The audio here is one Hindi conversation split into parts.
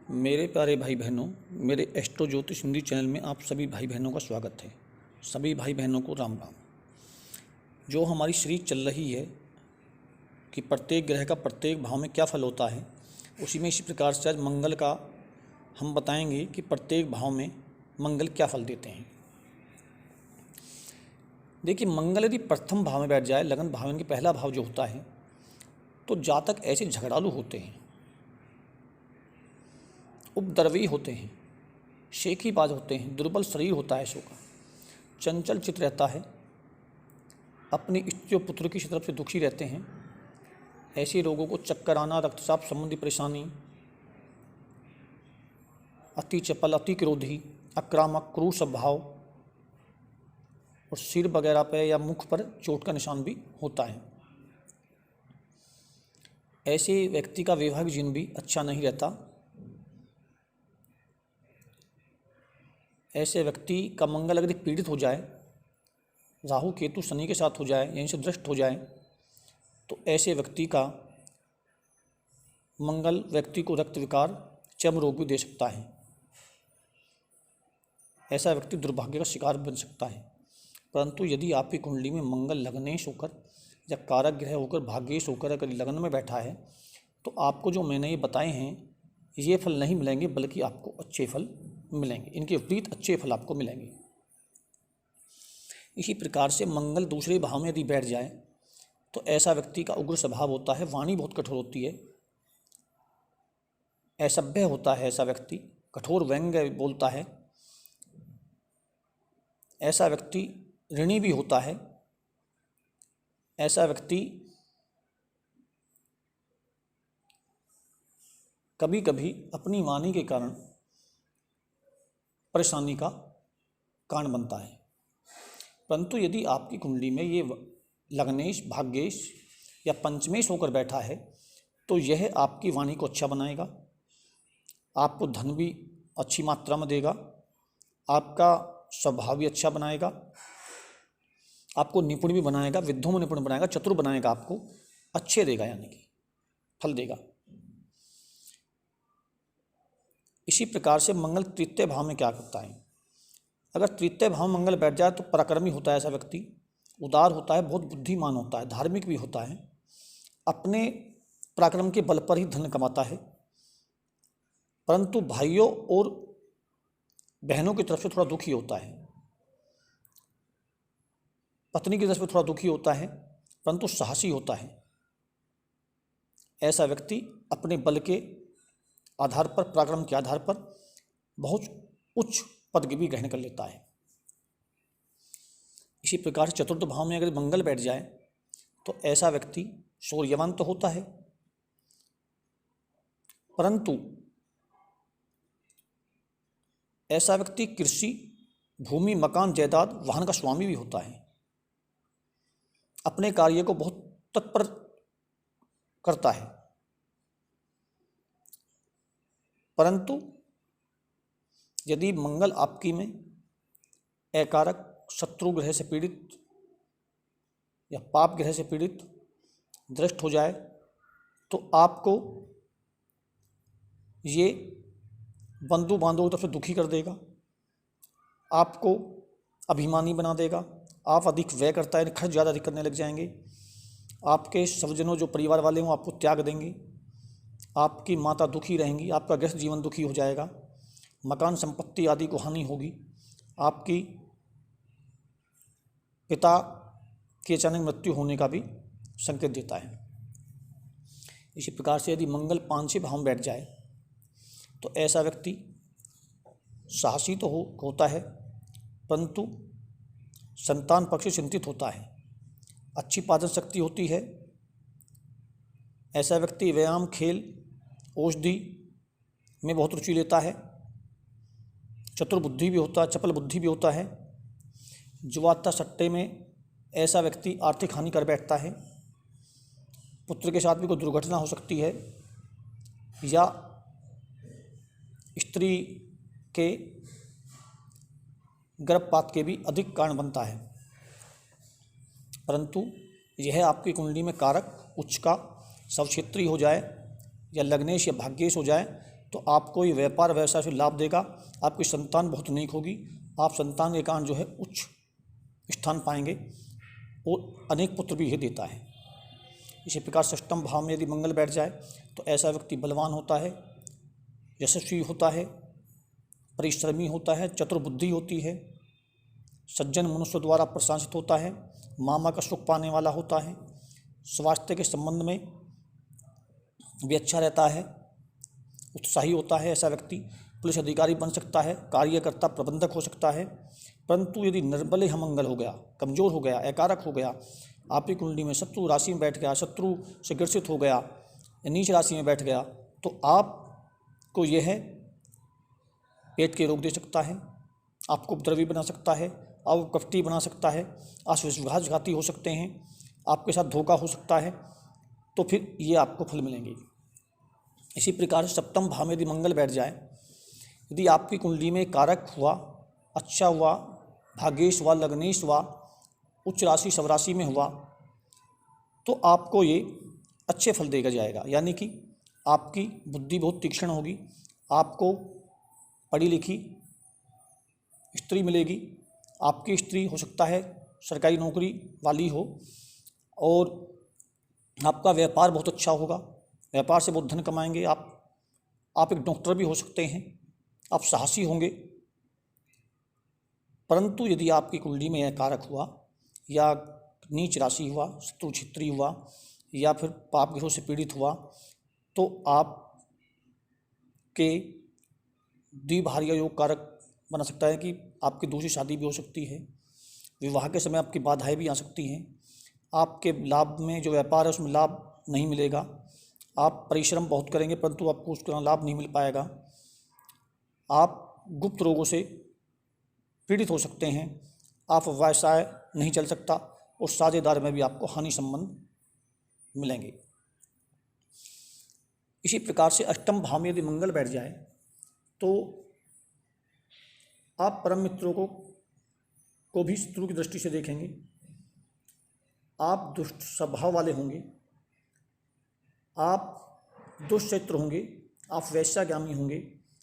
मेरे प्यारे भाई बहनों, मेरे एस्ट्रो ज्योतिष हिंदी चैनल में आप सभी भाई बहनों का स्वागत है। सभी भाई बहनों को राम राम। जो हमारी सीरीज चल रही है कि प्रत्येक ग्रह का प्रत्येक भाव में क्या फल होता है, उसी में इसी प्रकार से आज मंगल का हम बताएंगे कि प्रत्येक भाव में मंगल क्या फल देते हैं। देखिए, मंगल यदि प्रथम भाव में बैठ जाए, लगन भाव के पहला भाव जो होता है, तो जातक ऐसे झगड़ालू होते हैं, उपद्रवी होते हैं, शेखीबाज होते हैं, दुर्बल शरीर होता है ऐसों का, चंचल चित्त रहता है, अपनी स्त्रियों पुत्र की तरफ से दुखी रहते हैं। ऐसे रोगों को चक्कर आना, रक्तचाप संबंधी परेशानी, अति चपल, अति क्रोधी, आक्रामक, क्रूर स्वभाव और सिर वगैरह पे या मुख पर चोट का निशान भी होता है। ऐसे व्यक्ति का वैवाहिक जीवन भी अच्छा नहीं रहता। ऐसे व्यक्ति का मंगल अगर पीड़ित हो जाए, राहु केतु शनि के साथ हो जाए, यहीं से दृष्ट हो जाए, तो ऐसे व्यक्ति का मंगल व्यक्ति को रक्त विकार, चर्म रोग भी दे सकता है। ऐसा व्यक्ति दुर्भाग्य का शिकार बन सकता है। परंतु यदि आपकी कुंडली में मंगल लग्नेश होकर या कारक ग्रह होकर भाग्येश होकर अगर लगन में बैठा है, तो आपको जो मैंने ये बताए हैं ये फल नहीं मिलेंगे, बल्कि आपको अच्छे फल मिलेंगे। इनके विपरीत अच्छे फल आपको मिलेंगे। इसी प्रकार से मंगल दूसरे भाव में यदि बैठ जाए, तो ऐसा व्यक्ति का उग्र स्वभाव होता है, वाणी बहुत कठोर होती है, असभ्य होता है। ऐसा व्यक्ति कठोर व्यंग्य बोलता है। ऐसा व्यक्ति ऋणी भी होता है। ऐसा व्यक्ति कभी कभी अपनी वाणी के कारण परेशानी का कारण बनता है। परंतु यदि आपकी कुंडली में ये लग्नेश, भाग्येश या पंचमेश होकर बैठा है, तो यह आपकी वाणी को अच्छा बनाएगा, आपको धन भी अच्छी मात्रा में देगा, आपका स्वभाव भी अच्छा बनाएगा, आपको निपुण भी बनाएगा, विद्यों में निपुण बनाएगा, चतुर बनाएगा, आपको अच्छे देगा, यानी कि फल देगा। इसी प्रकार से मंगल तृतीय भाव में क्या करता है? अगर तृतीय भाव मंगल बैठ जाए तो पराक्रमी होता है ऐसा व्यक्ति, उदार होता है, बहुत बुद्धिमान होता है, धार्मिक भी होता है, अपने पराक्रम के बल पर ही धन कमाता है। परंतु भाइयों और बहनों की तरफ से थोड़ा दुखी होता है, पत्नी की तरफ से थोड़ा दुखी होता है, परंतु साहसी होता है। ऐसा व्यक्ति अपने बल के आधार पर, पराक्रम के आधार पर बहुत उच्च पद भी ग्रहण कर लेता है। इसी प्रकार से चतुर्थ भाव में अगर मंगल बैठ जाए, तो ऐसा व्यक्ति शौर्यवान तो होता है, परंतु ऐसा व्यक्ति कृषि, भूमि, मकान, जायदाद, वाहन का स्वामी भी होता है। अपने कार्य को बहुत तत्पर करता है। परंतु यदि मंगल आपकी में अकारक, शत्रु ग्रह से पीड़ित या पाप ग्रह से पीड़ित दृष्ट हो जाए, तो आपको ये बंधु बांधवों की तरफ से दुखी कर देगा, आपको अभिमानी बना देगा, आप अधिक व्यय करता है, खर्च ज़्यादा अधिक करने लग जाएंगे, आपके स्वजनों जो परिवार वाले हों आपको त्याग देंगे, आपकी माता दुखी रहेंगी, आपका गृहस्थ जीवन दुखी हो जाएगा, मकान संपत्ति आदि को हानि होगी, आपकी पिता की अचानक मृत्यु होने का भी संकेत देता है। इसी प्रकार से यदि मंगल पांचवें भाव में बैठ जाए, तो ऐसा व्यक्ति साहसी तो होता है, परंतु संतान पक्ष से चिंतित होता है, अच्छी पाचन शक्ति होती है। ऐसा व्यक्ति व्यायाम, खेल, औषधि में बहुत रुचि लेता है, चतुर बुद्धि भी होता है, चपल बुद्धि भी होता है। जुआता सट्टे में ऐसा व्यक्ति आर्थिक हानि कर बैठता है। पुत्र के साथ भी कोई दुर्घटना हो सकती है, या स्त्री के गर्भपात के भी अधिक कारण बनता है। परंतु यह आपकी कुंडली में कारक उच्च का, सवक्षेत्री हो जाए या लग्नेश या भाग्येश हो जाए, तो आपको ये व्यापार व्यवसाय से लाभ देगा। आपकी संतान बहुत नेक होगी, आप संतान के कारण जो है उच्च स्थान पाएंगे और अनेक पुत्र भी यह देता है। इसी प्रकार षष्ठम भाव में यदि मंगल बैठ जाए तो ऐसा व्यक्ति बलवान होता है, यशस्वी होता है, परिश्रमी होता है, चतुर्बुद्धि होती है, सज्जन मनुष्य द्वारा प्रशंसित होता है, मामा का सुख पाने वाला होता है, स्वास्थ्य के संबंध में भी अच्छा रहता है, उत्साही होता है। ऐसा व्यक्ति पुलिस अधिकारी बन सकता है, कार्यकर्ता प्रबंधक हो सकता है। परंतु यदि निर्बल मंगल हो गया, कमजोर हो गया, एकारक हो गया, आपकी कुंडली में शत्रु राशि में बैठ गया, शत्रु से ग्रसित हो गया, नीच राशि में बैठ गया, तो आपको यह पेट के रोग दे सकता है, आपको उपद्रवी बना सकता है, आप कपटी बना सकता है, विश्वासघाती हो सकते हैं, आपके साथ धोखा हो सकता है। तो फिर ये आपको फल मिलेंगे। इसी प्रकार से सप्तम भाव में यदि मंगल बैठ जाए, यदि आपकी कुंडली में कारक हुआ, अच्छा हुआ, भाग्येश हुआ, लग्नेश हुआ, उच्च राशि स्वराशि में हुआ, तो आपको ये अच्छे फल देगा जाएगा। यानी कि आपकी बुद्धि बहुत तीक्ष्ण होगी, आपको पढ़ी लिखी स्त्री मिलेगी, आपकी स्त्री हो सकता है सरकारी नौकरी वाली हो, और आपका व्यापार बहुत अच्छा होगा, व्यापार से बहुत धन कमाएंगे आप एक डॉक्टर भी हो सकते हैं, आप साहसी होंगे। परंतु यदि आपकी कुंडली में यह कारक हुआ, या नीच राशि हुआ, शत्रु छित्री हुआ, या फिर पाप ग्रहों से पीड़ित हुआ, तो आपके द्विभार्या योग कारक बना सकता है कि आपकी दूसरी शादी भी हो सकती है, विवाह के समय आपकी बाधाएं भी आ सकती हैं, आपके लाभ में जो व्यापार है उसमें लाभ नहीं मिलेगा, आप परिश्रम बहुत करेंगे परंतु आपको उसका लाभ नहीं मिल पाएगा, आप गुप्त रोगों से पीड़ित हो सकते हैं, आप व्यवसाय नहीं चल सकता, और साझेदार में भी आपको हानि संबंध मिलेंगे। इसी प्रकार से अष्टम भाव में यदि मंगल बैठ जाए तो आप परम मित्रों को भी शत्रु की दृष्टि से देखेंगे, आप दुष्ट स्वभाव वाले होंगे, आप दुष्चरित्र होंगे, आप वैश्यागामी होंगे,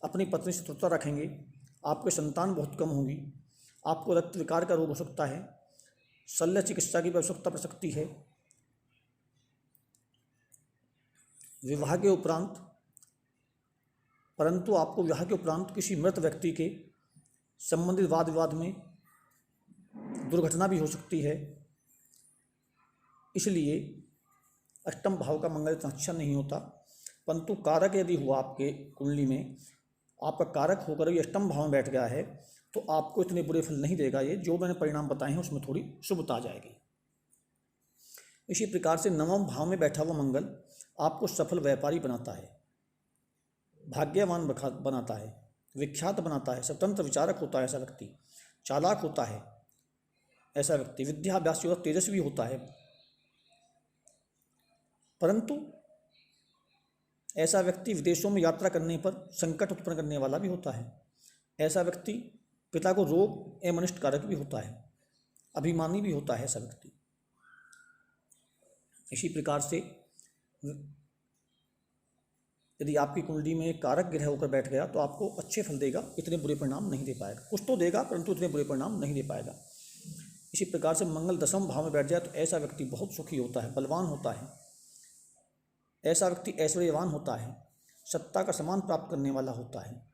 अपनी पत्नी से शत्रुता रखेंगे, आपके संतान बहुत कम होंगी, आपको रक्त विकार का रोग हो सकता है, शल्य चिकित्सा की आवश्यकता पड़ सकती है। विवाह के उपरांत, परंतु आपको विवाह के उपरांत किसी मृत व्यक्ति के संबंधित वाद विवाद में दुर्घटना भी हो सकती है। इसलिए अष्टम भाव का मंगल इतना अच्छा नहीं होता, परंतु कारक यदि हुआ आपके कुंडली में, आपका कारक होकर भी अष्टम भाव में बैठ गया है, तो आपको इतने बुरे फल नहीं देगा। ये जो मैंने परिणाम बताए हैं उसमें थोड़ी शुभता आ जाएगी। इसी प्रकार से नवम भाव में बैठा हुआ मंगल आपको सफल व्यापारी बनाता है, भाग्यवान बनाता है, विख्यात बनाता है, स्वतंत्र विचारक होता है ऐसा व्यक्ति, चालाक होता है ऐसा व्यक्ति, विद्याभ्यासी और तेजस्वी होता है। परंतु ऐसा व्यक्ति विदेशों में यात्रा करने पर संकट उत्पन्न करने वाला भी होता है। ऐसा व्यक्ति पिता को रोग एवं अनिष्ट कारक भी होता है, अभिमानी भी होता है ऐसा व्यक्ति। इसी प्रकार से यदि आपकी कुंडली में कारक ग्रह होकर बैठ गया तो आपको अच्छे फल देगा, इतने बुरे परिणाम नहीं दे पाएगा। कुछ तो देगा परंतु इतने बुरे परिणाम नहीं दे पाएगा। इसी प्रकार से मंगल दसम भाव में बैठ जाए तो ऐसा व्यक्ति बहुत सुखी होता है, बलवान होता है, ऐसा व्यक्ति ऐश्वर्यवान होता है, सत्ता का सम्मान प्राप्त करने वाला होता है,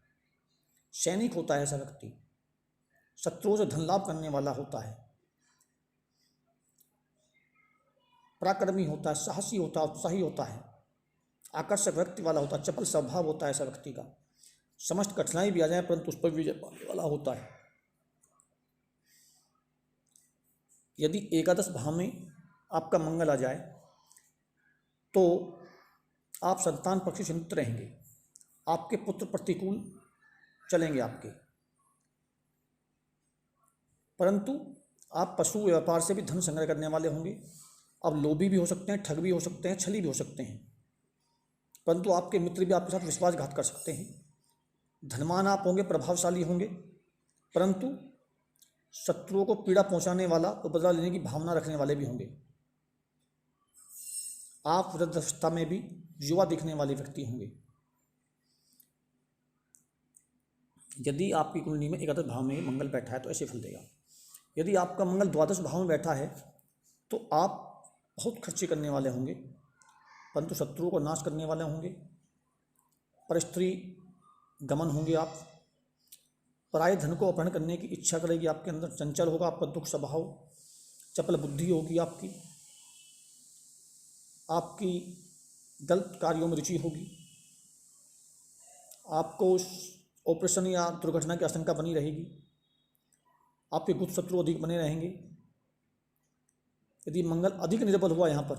सैनिक होता है ऐसा व्यक्ति, शत्रुओं से धन लाभ करने वाला होता है, पराक्रमी होता है, साहसी होता है, उत्साही होता है, आकर्षक व्यक्ति वाला होता है, चपल स्वभाव होता है ऐसा व्यक्ति का, समस्त कठिनाई भी आ जाए परंतु उस पर विजय पाने वाला होता है। यदि एकादश भाव में आपका मंगल आ जाए तो आप संतान पक्ष से चिंतित रहेंगे, आपके पुत्र प्रतिकूल चलेंगे आपके, परंतु आप पशु व्यापार से भी धन संग्रह करने वाले होंगे। अब लोभी भी हो सकते हैं, ठग भी हो सकते हैं, छली भी हो सकते हैं, परंतु आपके मित्र भी आपके साथ विश्वासघात कर सकते हैं। धनवान आप होंगे, प्रभावशाली होंगे, परंतु शत्रुओं को पीड़ा पहुंचाने वाला और बदला लेने की भावना रखने वाले भी होंगे। आप वृद्धावस्था में भी युवा दिखने वाले व्यक्ति होंगे। यदि आपकी कुंडली में एकादश भाव में मंगल बैठा है तो ऐसे फल देगा। यदि आपका मंगल द्वादश भाव में बैठा है तो आप बहुत खर्चे करने वाले होंगे, परंतु शत्रुओं को नाश करने वाले होंगे, पर स्त्री गमन होंगे आप, पराये धन को अपहरण करने की इच्छा करेगी आपके अंदर, चंचल होगा आपका दुख स्वभाव, चपल बुद्धि होगी आपकी गलत कार्यों में रुचि होगी, आपको ऑपरेशन या दुर्घटना की आशंका बनी रहेगी, आपके गुप्त शत्रु अधिक बने रहेंगे। यदि मंगल अधिक निर्बल हुआ यहाँ पर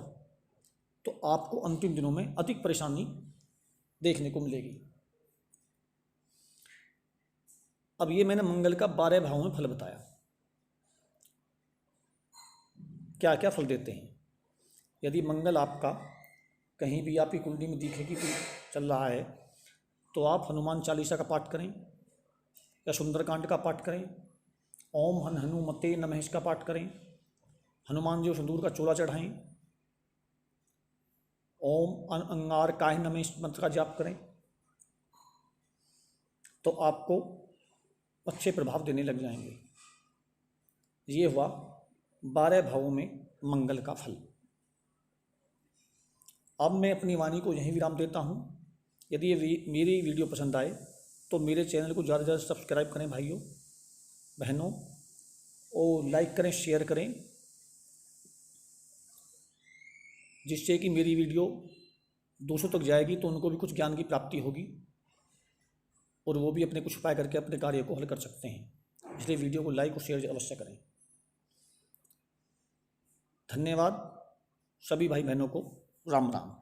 तो आपको अंतिम दिनों में अधिक परेशानी देखने को मिलेगी। अब ये मैंने मंगल का 12 भावों में फल बताया, क्या क्या फल देते हैं। यदि मंगल आपका कहीं भी आपकी कुंडली में दिखे कि चल रहा है तो आप हनुमान चालीसा का पाठ करें या सुंदरकांड का पाठ करें, ओम हन हनुमते नमः का पाठ करें, हनुमान जी को सिंदूर का चोला चढ़ाएं, ओम अंगार काय नमः इस मंत्र का जाप करें, तो आपको अच्छे प्रभाव देने लग जाएंगे। ये हुआ 12 भावों में मंगल का फल। अब मैं अपनी वाणी को यहीं विराम देता हूँ। यदि ये मेरी वीडियो पसंद आए तो मेरे चैनल को ज़्यादा से ज़्यादा सब्सक्राइब करें भाइयों बहनों, और लाइक करें, शेयर करें, जिससे कि मेरी वीडियो दूसरों तक जाएगी तो उनको भी कुछ ज्ञान की प्राप्ति होगी और वो भी अपने कुछ उपाय करके अपने कार्य को हल कर सकते हैं। इसलिए वीडियो को लाइक और शेयर अवश्य करें। धन्यवाद सभी भाई बहनों को। राम राम।